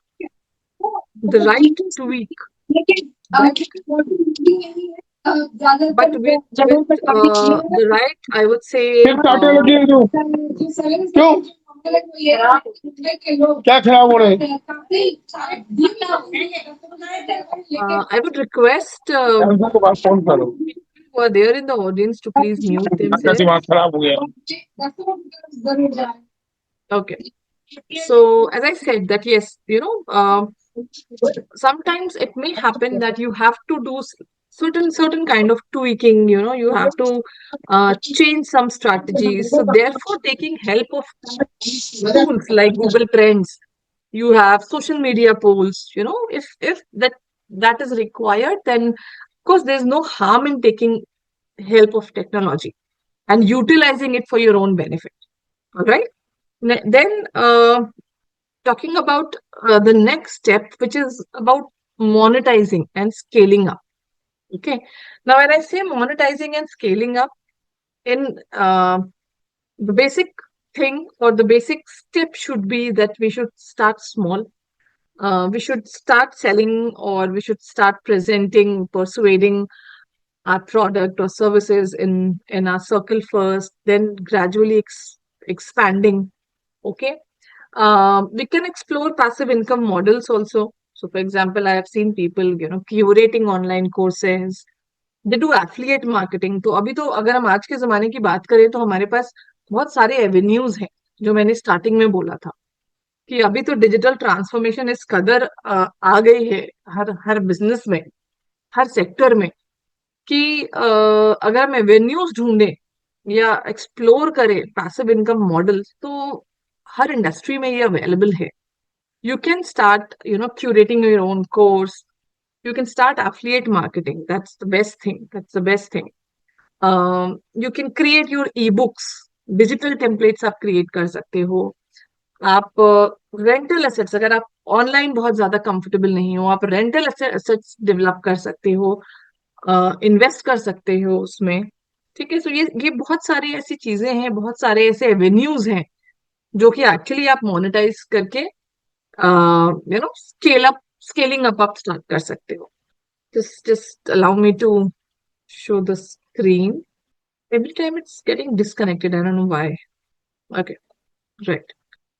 S2: the right tweak,
S1: लेकिन
S2: but
S1: क्योंकि voting meeting यही है
S2: but
S1: ज्यादातर
S2: with
S1: जगहों पर topic ये है
S2: the right, I would
S3: फिर
S2: say,
S3: काटे लगी है तू
S1: जो सेवन
S3: क्यों
S1: ये है कि लोग
S3: क्या खराब हो रहे हैं
S1: काफी सारे लेकिन
S2: I would request
S3: कैंसर के बाद फोन करो
S2: people who are there in the audience to please mute
S3: आपका
S2: themselves.
S3: दिमाग खराब हो गया
S1: जरूर जाए
S2: Okay. So as I said that yes, sometimes it may happen that you have to do certain kind of tweaking, you have to change some strategies. So therefore, taking help of tools like Google Trends, you have social media polls, if that is required, then of course there's no harm in taking help of technology and utilizing it for your own benefit. All right. Then talking about the next step, which is about monetizing and scaling up. Okay. Now, when I say monetizing and scaling up, in the basic thing or the basic step should be that we should start small. We should start selling, or we should start presenting, persuading our product or services in our circle first, then gradually expanding. Okay. We can explore passive income models also. So, for example, I have seen people, curating online courses. They do affiliate marketing. तो अभी तो अगर हम आज के जमाने की बात करें तो हमारे पास बहुत सारे एवेन्यूज हैं, जो मैंने स्टार्टिंग में बोला था कि अभी तो डिजिटल ट्रांसफॉर्मेशन इस कदर आ गई है हर हर बिजनेस में, हर सेक्टर में, कि अगर हम एवेन्यूज ढूंढे या एक्सप्लोर करें पैसिव इनकम मॉडल्स, तो हर इंडस्ट्री में ये अवेलेबल है. You can start, curating your own course. You can start affiliate marketing. That's the best thing. That's the best thing. You can create your ebooks. Digital templates आप create कर सकते हो. आप rental assets, अगर आप online बहुत ज्यादा comfortable नहीं हो, आप रेंटल एसेट्स डेवलप कर सकते हो, इन्वेस्ट कर सकते हो उसमें. ठीक है. सो ये बहुत सारी ऐसी चीजें हैं, बहुत सारे ऐसे एवेन्यूज हैं जो कि एक्चुअली आप मोनेटाइज करके स्केलिंग अप आप स्टार्ट कर सकते हो. Just allow me to show the screen. Every time it's getting disconnected. I don't know why. Okay, right.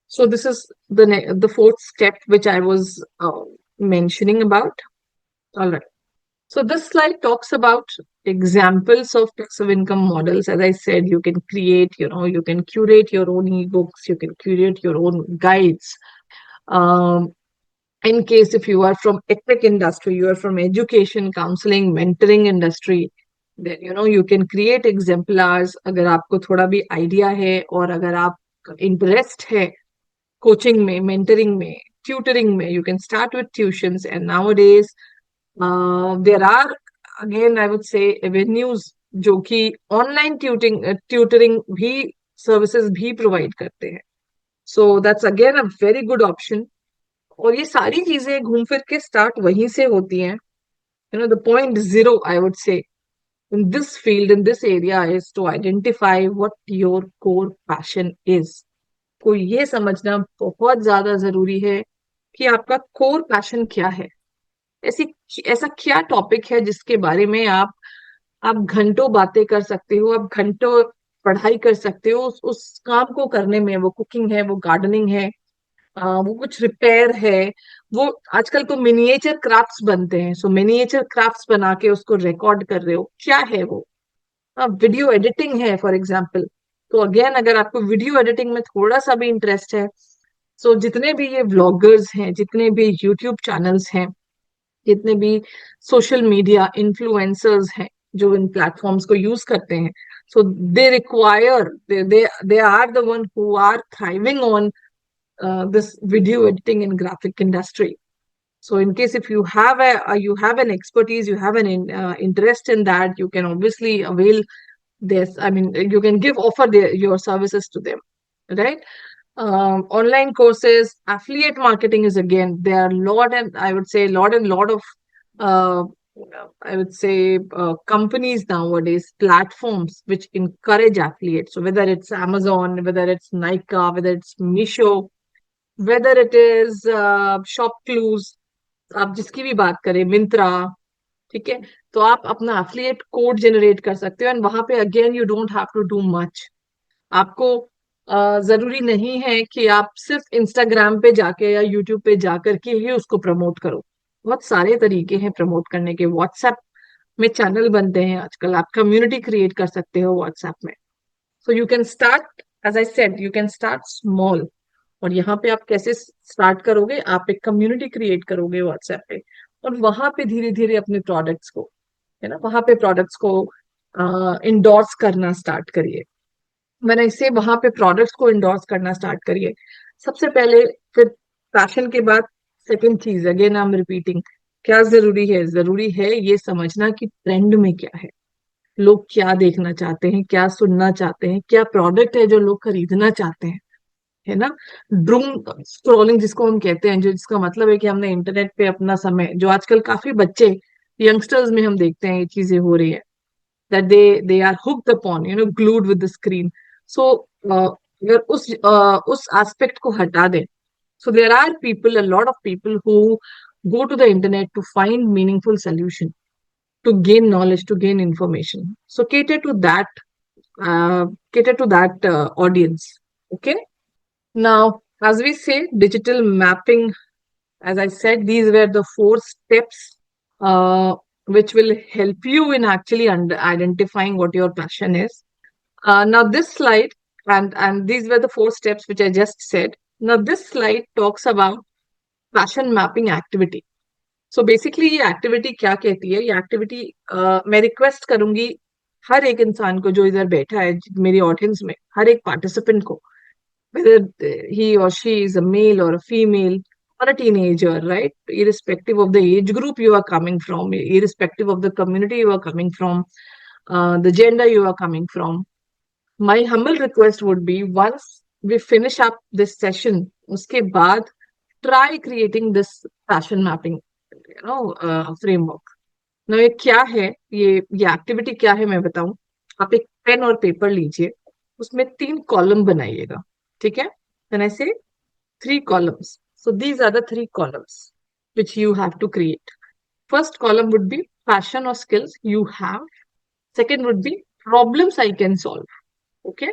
S2: So this is the fourth step which I was mentioning about. All right. So this slide talks about examples of passive income models. As I said, you can create, you can curate your own ebooks, you can curate your own guides. Um, in case if you are from tech industry, you are from education, counseling, mentoring industry, then you can create exemplars. अगर आपको थोड़ा भी idea है और अगर आप interest है coaching में, mentoring में, tutoring में, you can start with tuitions. And nowadays there are, again I would say, avenues जो कि online tutoring भी services भी provide करते हैं. So that's again a very good option. और ये सारी चीजें घूम फिर के स्टार्ट वहीं से होती हैं. The point zero, I would से, in this field, in this area, is to identify what your core passion is. को ये समझना बहुत ज्यादा जरूरी है कि आपका कोर पैशन क्या है. ऐसी ऐसा क्या टॉपिक है जिसके बारे में आप घंटों बातें कर सकते हो, आप घंटों पढ़ाई कर सकते हो उस काम को करने में. वो कुकिंग है, वो गार्डनिंग है, वो कुछ रिपेयर है, वो आजकल तो मिनिएचर क्राफ्ट्स बनते हैं. सो मिनिएचर क्राफ्ट्स बना के उसको रिकॉर्ड कर रहे हो, क्या है वो. वीडियो एडिटिंग है फॉर एग्जाम्पल. तो अगेन अगर आपको वीडियो एडिटिंग में थोड़ा सा भी इंटरेस्ट है, सो जितने भी ये व्लॉगर्स हैं, जितने भी यूट्यूब चैनल्स हैं, जितने भी सोशल मीडिया इन्फ्लुएंसर्स हैं जो इन प्लेटफॉर्म्स को यूज करते हैं, so they require, they are the one who are thriving on this video editing and graphic industry. So in case if you have you have an expertise, you have an interest in that, you can obviously avail this. I mean, you can offer your services to them, right? Online courses, affiliate marketing is, again, there are lot, and I would say lot of uh, I would say companies nowadays, platforms which encourage affiliates. So whether it's Amazon, whether it's Nika, whether it's Misho, whether it is shop clues, आप जिसकी भी बात करें, मिंत्रा. ठीक है. तो आप अपना एफिलिएट कोड जनरेट कर सकते हो, एंड वहां पे again you don't have to do much. आपको जरूरी नहीं है कि आप सिर्फ इंस्टाग्राम पे जाके या यूट्यूब पे जाकर के ही उसको प्रमोट करो. बहुत सारे तरीके हैं प्रमोट करने के. व्हाट्सएप में चैनल बनते हैं आजकल, आप कम्युनिटी क्रिएट कर सकते हो व्हाट्सएप में. So you can start, as I said, you can start small. और यहाँ पे आप कैसे स्टार्ट करोगे, आप एक कम्युनिटी क्रिएट करोगे व्हाट्सएप पे, और वहां पे धीरे धीरे अपने प्रोडक्ट्स को है ना, वहां पे प्रोडक्ट्स को इंडोर्स करना स्टार्ट करिए। मैंने इसे वहां पे प्रोडक्ट्स को इंडोर्स करना स्टार्ट करिए सबसे पहले। फिर पैशन के बाद सेकंड चीज, अगेन आई एम रिपीटिंग, क्या जरूरी है? जरूरी है ये समझना कि ट्रेंड में क्या है, लोग क्या देखना चाहते हैं, क्या सुनना चाहते हैं, क्या प्रोडक्ट है जो लोग खरीदना चाहते हैं, है ना। ड्रूम स्क्रॉलिंग जिसको हम कहते हैं, जो जिसका मतलब है कि हमने इंटरनेट पे अपना समय, जो आजकल काफी बच्चे, यंगस्टर्स में हम देखते हैं ये चीजें हो रही है, that they are hooked upon, glued with the screen. So अगर उस एस्पेक्ट को हटा दें, so there are people, a lot of people who go to the internet to find meaningful solution, to gain knowledge, to gain information. So cater to that audience. Okay. Now, as we say, digital mapping, as I said, these were the 4 steps uh, which will help you in actually identifying what your passion is. Now, this slide, and these were the 4 steps which I just said. Now, this slide talks about passion mapping activity. So basically ये activity क्या कहती है? ये activity मैं request करूंगी हर एक इंसान को जो इधर बैठा है मेरी ऑडियंस में, हर एक पार्टिसिपेंट को, whether he or she is a male or a female or a teenager, right? Irrespective of the age group you are coming from, irrespective of the community you are coming from, the gender you are coming from. My humble request would be, once we finish up this session, uske baad try creating this passion mapping, framework. Now, ये क्या है? ये activity क्या है मैं बताऊं। आप एक पेन और पेपर लीजिए, उसमें 3 कॉलम बनाइएगा, ठीक है। व्हेन आई से 3 columns, so these are the 3 columns which you have to create. First column would be passion or skills you have. Second would be problems I can solve. Okay.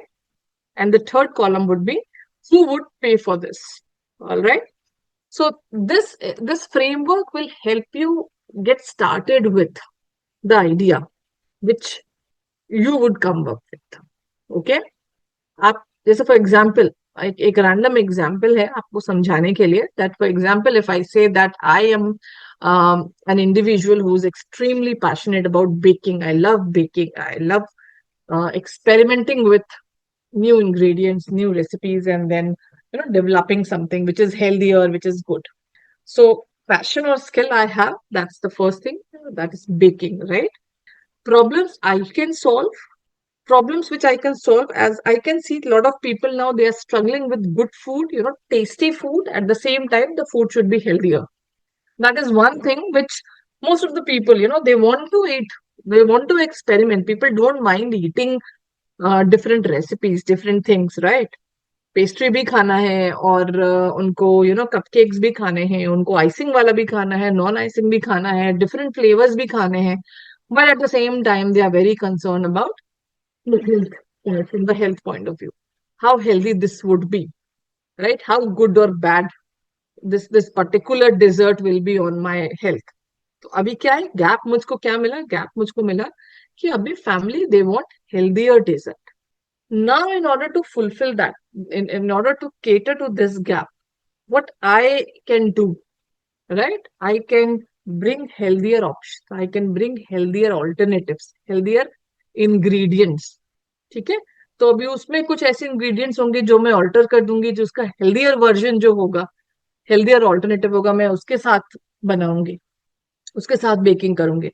S2: And the third column would be who would pay for this. All right. So this framework will help you get started with the idea which you would come up with. Okay. आप जैसे for example, एक random example है आपको समझाने के लिए, that for example if I say that I am an individual who is extremely passionate about baking. I love baking. I love experimenting with new ingredients, new recipes, and then developing something which is healthier, which is good. So passion or skill I have, that's the first thing, that is baking, right? Problems I can solve, problems which I can solve, as I can see a lot of people now, they are struggling with good food, tasty food. At the same time, the food should be healthier. That is one thing which most of the people, they want to eat, they want to experiment. People don't mind eating different recipes, different things, right? Pastry भी खाना है और उनको cupcakes भी खाने हैं, उनको icing वाला भी खाना है, नॉन आइसिंग भी खाना है, डिफरेंट फ्लेवर्स भी खाने हैं, but at the same time they are very concern about the health, from the health point of view, how healthy this would be, right? How good or bad this particular dessert will be on my health. तो अभी क्या है, gap मुझको क्या मिला? Gap मुझको मिला कि अभी family they want healthier dessert. Now, in order to fulfill that, in order to cater to this gap, what I can do, right? I can bring healthier options. I can bring healthier alternatives, healthier ingredients. ठीक है। तो अभी उसमें कुछ ऐसे ingredients होंगे जो मैं ऑल्टर कर दूंगी, जो उसका हेल्दियर वर्जन जो होगा, हेल्दियर ऑल्टरनेटिव होगा, मैं उसके साथ बनाऊंगी, उसके साथ बेकिंग करूंगी।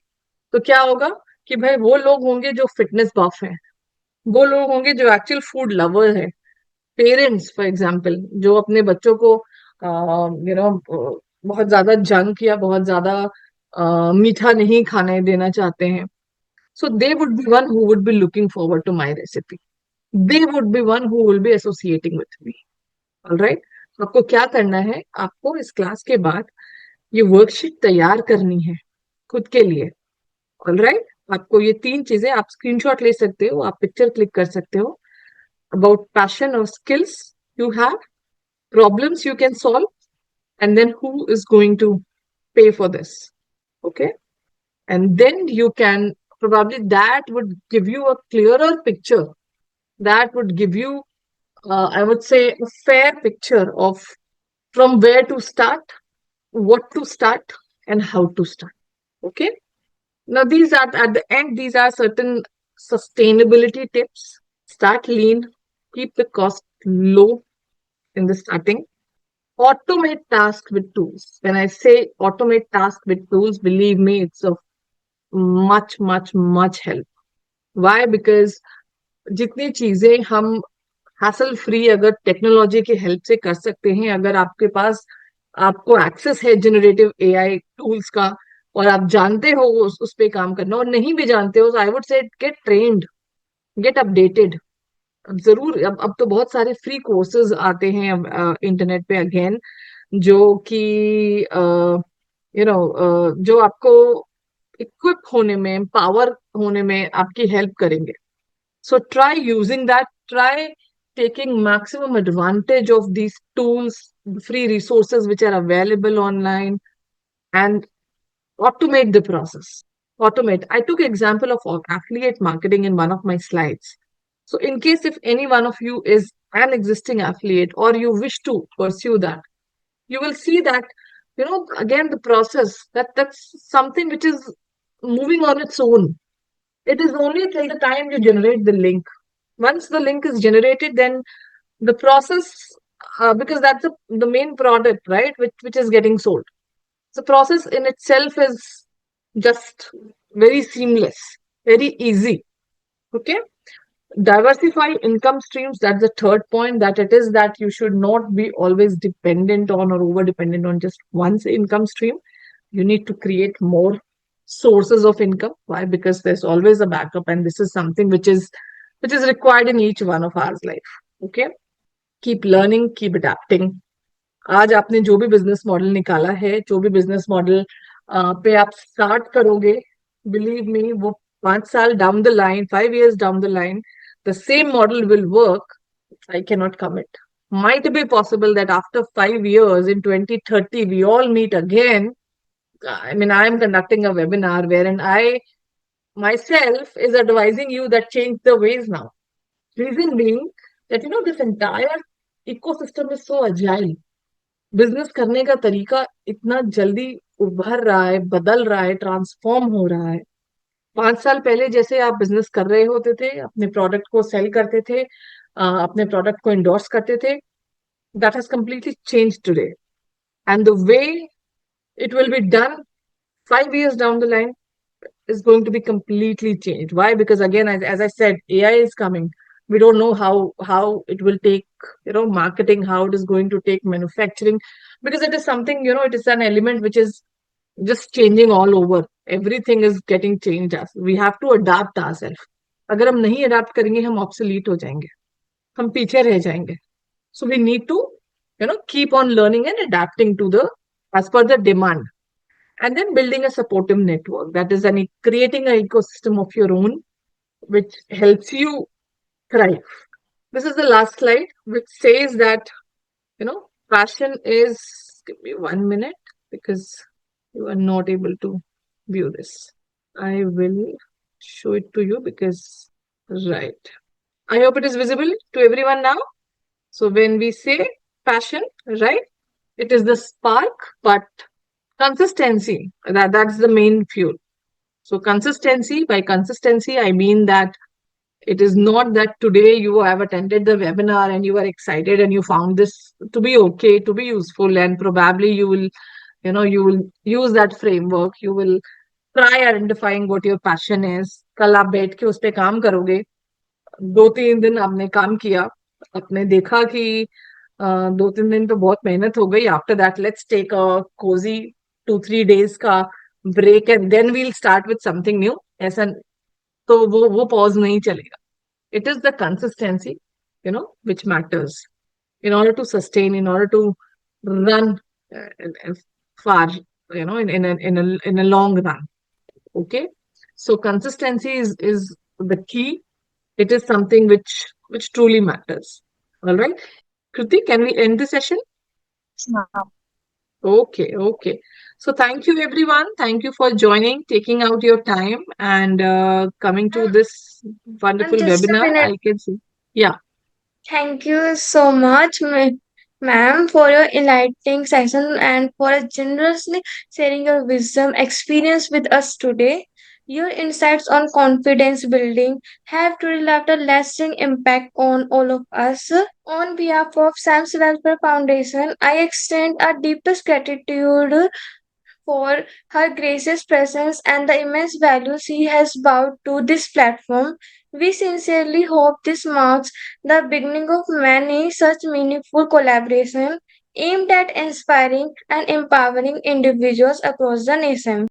S2: तो क्या होगा कि भाई वो लोग होंगे जो फिटनेस बफ हैं, वो लोग होंगे जो एक्चुअल फूड लवर है, पेरेंट्स फॉर एग्जाम्पल जो अपने बच्चों को बहुत ज्यादा जंक या बहुत ज्यादा मीठा नहीं खाने देना चाहते हैं. So they would be one who would be looking forward to my recipe. They would be one who will be associating with me. Alright. आपको क्या करना है, आपको इस क्लास के बाद ये वर्कशीट तैयार करनी है खुद के लिए. ऑलराइट. आपको ये 3 चीजें, आप स्क्रीनशॉट ले सकते हो, आप पिक्चर क्लिक कर सकते हो, about passion or skills you have, problems you can solve, and then who is going to pay for this. Okay. And then you can probably, that would give you a clearer picture. That would give you, I would say, a fair picture of from where to start, what to start, and how to start. Okay. Now, these are at the end, these are certain sustainability tips. Start lean, keep the cost low in the starting. Automate tasks with tools. When I say automate tasks with tools, believe me, it's of much help. Why? Because जितनी चीजें हम hassle free अगर technology की help से कर सकते हैं, अगर आपके पास आपको एक्सेस है जनरेटिव एआई टूल्स का, और आप जानते हो उस पे काम करना, और नहीं भी जानते हो, I would say get trained, get updated. अब जरूर, अब तो बहुत सारे फ्री कोर्सेज आते हैं इंटरनेट पे अगेन, जो कि जो आपको इक्विप होने में, पावर होने में आपकी हेल्प करेंगे। So try using that, try taking maximum advantage of these tools, free resources which are available online, and automate the process. Automate. I took example of affiliate marketing in one of my slides. So in case if any one of you is an existing affiliate or you wish to pursue that, you will see that, again, the process, that's something which is moving on its own. It is only till the time you generate the link. Once the link is generated, then the process, because that's the main product, right, which is getting sold. The process in itself is just very seamless, very easy. Okay. Diversify income streams. That's the third point, that it is that you should not be always dependent on or over dependent on just one income stream. You need to create more sources of income. Why? Because there's always a backup, and this is something which is required in each one of our life. Okay. Keep learning, keep adapting. आज आपने जो भी business model निकाला है, जो भी business model पे आप स्टार्ट करोगे, बिलीव मी, वो 5 साल down the line, 5 years down the line, the same model will work. I cannot commit. Might be possible that after 5 years in 2030, we all meet again. I mean, I am conducting a webinar wherein I myself is advising you that change the ways now. Reason being that, this entire ecosystem is so agile. Business करने का तरीका इतना जल्दी उभर रहा है, बदल रहा है, ट्रांसफॉर्म हो रहा है। 5 साल पहले जैसे आप बिजनेस कर रहे होते थे, अपने प्रोडक्ट को सेल करते थे, अपने प्रोडक्ट को इंडोर्स करते थे, that has completely change today, and the way it will be done 5 years down the line is going to be completely changed. Why? Because again, as I said, AI is coming. We don't know how it will take, marketing, how it is going to take manufacturing, because it is something, it is an element which is just changing all over. Everything is getting changed. Us, we have to adapt ourselves. अगर हम नहीं adapt करेंगे, हम obsolete हो जाएंगे, हम पीछे रह जाएंगे. So we need to, keep on learning and adapting to the as per the demand, and then building a supportive network, that is creating an ecosystem of your own which helps you thrive. This is the last slide, which says that, passion is, give me 1 minute because you are not able to view this. I will show it to you because, right. I hope it is visible to everyone now. So when we say passion, right, it is the spark, but consistency, that's the main fuel. So consistency, by consistency, I mean that it is not that today you have attended the webinar and you are excited and you found this to be okay, to be useful, and probably you will use that framework. You will try identifying what your passion is. कल आप बैठ के उस पे काम करोगे, 2-3 दिन आपने काम किया, आपने देखा कि 2-3 दिन तो बहुत मेहनत हो गई. After that let's take a cosy 2-3 days का break and then we'll start with something new. ऐसा तो वो पॉज नहीं चलेगा. It is the consistency, which matters in order to sustain, in order to run far, in a long run. Okay, so consistency is the key. It is something which truly matters. All right, Kriti, can we end the session?
S1: Ma'am.
S2: Okay. So thank you everyone. Thank you for joining, taking out your time, and coming to this
S4: And
S2: wonderful
S4: just a
S2: webinar.
S4: minute.
S2: I can see. Yeah.
S4: Thank you so much, ma'am, for your enlightening session and for generously sharing your wisdom experience with us today. Your insights on confidence building have truly left a lasting impact on all of us. On behalf of SAM's Welfare Foundation, I extend our deepest gratitude for her gracious presence and the immense value she has brought to this platform. We sincerely hope this marks the beginning of many such meaningful collaborations aimed at inspiring and empowering individuals across the nation.